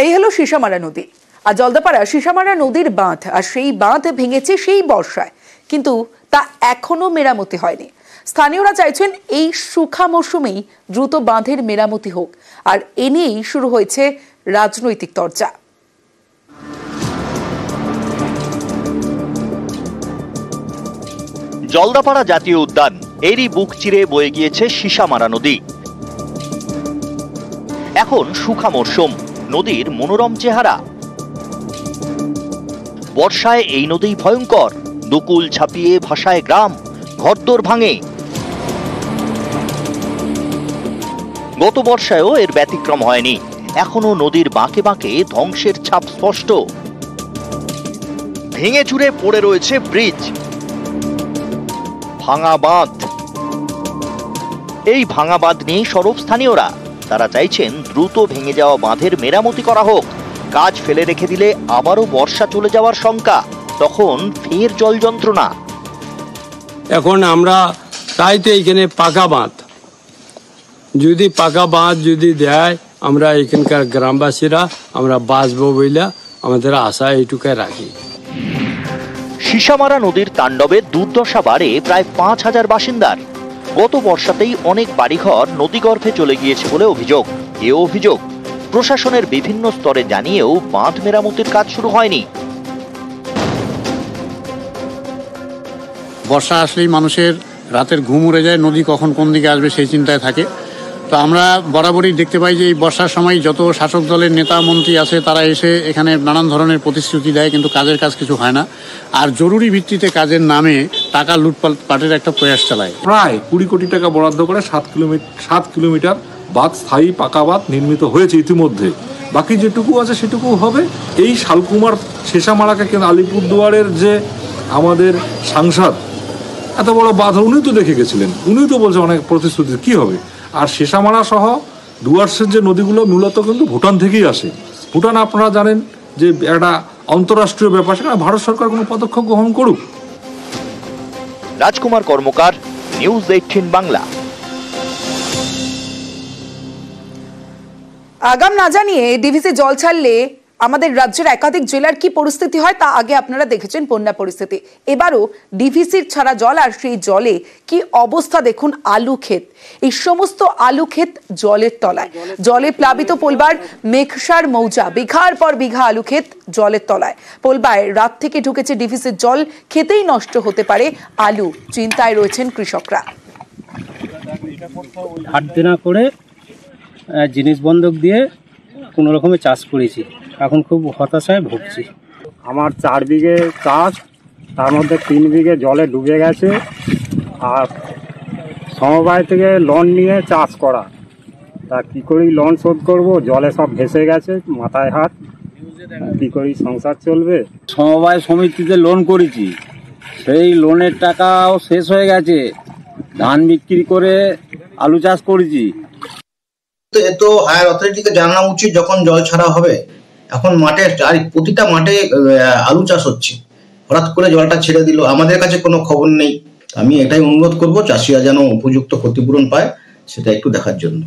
এই হলো সীসামারা নদী আর জলদাপাড়া সীসামারা নদীর বাঁধ, আর সেই বাঁধ ভেঙেছে সেই বর্ষায়, কিন্তু তা এখনো মেরামতি হয়নি। স্থানীয়রা চাইছেন এই শুখা মৌসুমেই দ্রুত বাঁধের মেরামতি হোক, আর এ নিয়েই শুরু হয়েছে রাজনৈতিক চর্চা। জলদাপাড়া জাতীয় উদ্যান, এরই বুক চিরে বয়ে গিয়েছে সীসামারা নদী। এখন শুখা মরশুম, নদীর মনোরম চেহারা। বর্ষায় এই নদী ভয়ঙ্কর, দুকুল ছাপিয়ে ভাসায় গ্রাম, ঘরদোর ভাঙে। গত বর্ষায়ও এর ব্যতিক্রম হয়নি, এখনো নদীর বাঁকে বাঁকে ধ্বংসের ছাপ স্পষ্ট। ভেঙে চুরে পড়ে রয়েছে ব্রিজ, ভাঙা বাঁধ। এই ভাঙা বাঁধ নিয়ে সরব স্থানীয়রা। তারা চাইছেন দ্রুত ভেঙে যাওয়া বাঁধের মেরামতি করা হোক। কাজ ফেলে রেখে দিলে আবারও বর্ষা চলে যাওয়ার শঙ্কা, তখন ফের জল যন্ত্রণা। এখন আমরা চাইতে এখানে পাকা বাঁধ, যদি পাকা বাঁধ যদি দেয়, আমরা এখানকার গ্রামবাসীরা আমরা বাঁচবো বইলা আমাদের আশা এইটুকাই রাখি। সীসামারা নদীর তাণ্ডবে দুর্দশা বাড়ে প্রায় ৫,০০০ বাসিন্দার। গত বর্ষাতেই অনেক বাড়িঘর নদীগর্ভে চলে গিয়েছে বলে অভিযোগ। এ অভিযোগ প্রশাসনের বিভিন্ন স্তরে জানিয়েও বাঁধ মেরামতির কাজ শুরু হয়নি। বর্ষা আসলেই মানুষের রাতের ঘুম উড়ে যায়, নদী কখন কোন দিকে আসবে সেই চিন্তায় থাকে। তো আমরা বরাবরই দেখতে পাই যে এই বর্ষার সময় যত শাসক দলের নেতা মন্ত্রী আছে তারা এসে এখানে নানান ধরনের প্রতিশ্রুতি দেয়, কিন্তু কাজের কাজ কিছু হয় না। আর জরুরি ভিত্তিতে কাজের নামে টাকা লুটপাটের একটা প্রয়াস চালায়। প্রায় ২০ কোটি টাকা বরাদ্দ করে ৭ কিলোমিটার বাঁধ, স্থায়ী পাকা বাঁধ নির্মিত হয়েছে ইতিমধ্যে। বাকি যেটুকু আছে সেটুকু হবে। এই শালকুমার সীসামারাকে কেন আলিপুরদুয়ারের যে আমাদের সাংসদ এত বড় বাঁধ উনি তো দেখে গেছিলেন, উনি তো বলছে অনেক প্রতিশ্রুতি কি হবে। আর সীসামারা সহ ডুয়ার্সের যে নদীগুলো মূলত কিন্তু ভুটান থেকেই আসে। ভুটান আপনারা জানেন যে একটা অন্তরাষ্ট্রীয় ব্যাপার, সেখানে ভারত সরকার কোনো পদক্ষেপ গ্রহণ করুক। রাজকুমার কর্মকার, নিউজ 18 বাংলা। আগাম না জানিয়ে ডিভিসি জল ছাড়লে আমাদের রাজ্যের একাধিক জেলার কি পরিস্থিতি হয় তা আগে আপনারা দেখেছেন, বন্যা পরিস্থিতি। এবারও ডিভিসির ছাড়া জল, আর সেই জলে কি অবস্থা দেখুন। আলু ক্ষেত, এই সমস্ত আলু ক্ষেত জলের তলায়। জলে প্লাবিত পোলবার মেঘসার মৌজা, বিঘার পর বিঘা আলু ক্ষেত জলের তলায়। পোলবায় রাত থেকে ঢুকেছে ডিভিসির জল, খেতেই নষ্ট হতে পারে আলু। চিন্তায় রয়েছেন কৃষকরা। হাট দেনা করে জিনিস বন্ধক দিয়ে কোনো রকমে চাষ করেছি, এখন খুব হতাশায় ভুগছি। আমার 4 বিঘে চাষ, তার মধ্যে 3 বিঘে জলে ডুবে গেছে। আর সমবায় থেকে লোন নিয়ে চাষ করা, তা কী করি লোন শোধ করব, জলে সব ভেসে গেছে, মাথায় হাত। কী করি সংসার চলবে। সমবায় সমিতিতে লোন করেছি, সেই লোনের টাকাও শেষ হয়ে গেছে। ধান বিক্রি করে আলু চাষ করেছি। তো হায়ার অথরিটিকে জানানো উচিত যখন জল ছাড়া হবে। এখন মাঠে প্রতিটা মাঠে আলু চাষ হচ্ছে, হঠাৎ করে জলটা ছেড়ে দিল, আমাদের কাছে কোনো খবর নেই। আমি এটাই অনুরোধ করব চাষিরা যেন উপযুক্ত ক্ষতিপূরণ পায়, সেটা একটু দেখার জন্য।